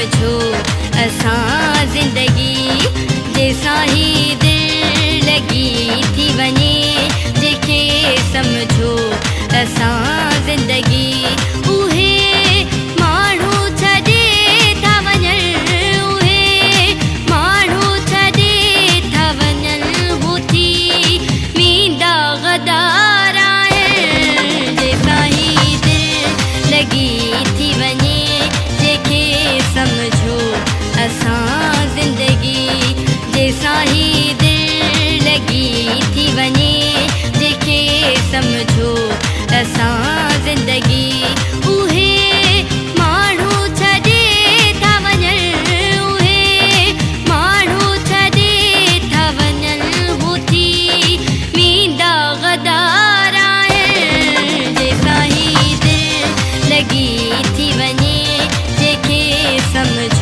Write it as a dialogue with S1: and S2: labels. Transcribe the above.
S1: समझो असां ज़िंदगी जैसा ही दिल लगी थी वञे जेके समझो असां ज़िंदगी उहे माण्हू छॾे था वञनि उहे माण्हू छॾे था वञनि हू थी वेंदा गदार आहिनि जैसा ही दिल लगी थी वञे जेके समझो असां ज़िंदगी जैसा ही दिल लगी थी वञे जेके समझो असां ज़िंदगी उहे माण्हू छॾे था वञनि उहे माण्हू छॾे था वञनि हू थी वेंदा गदार आहिनि जैसा ही दिल लगी थी वञे जेके समझो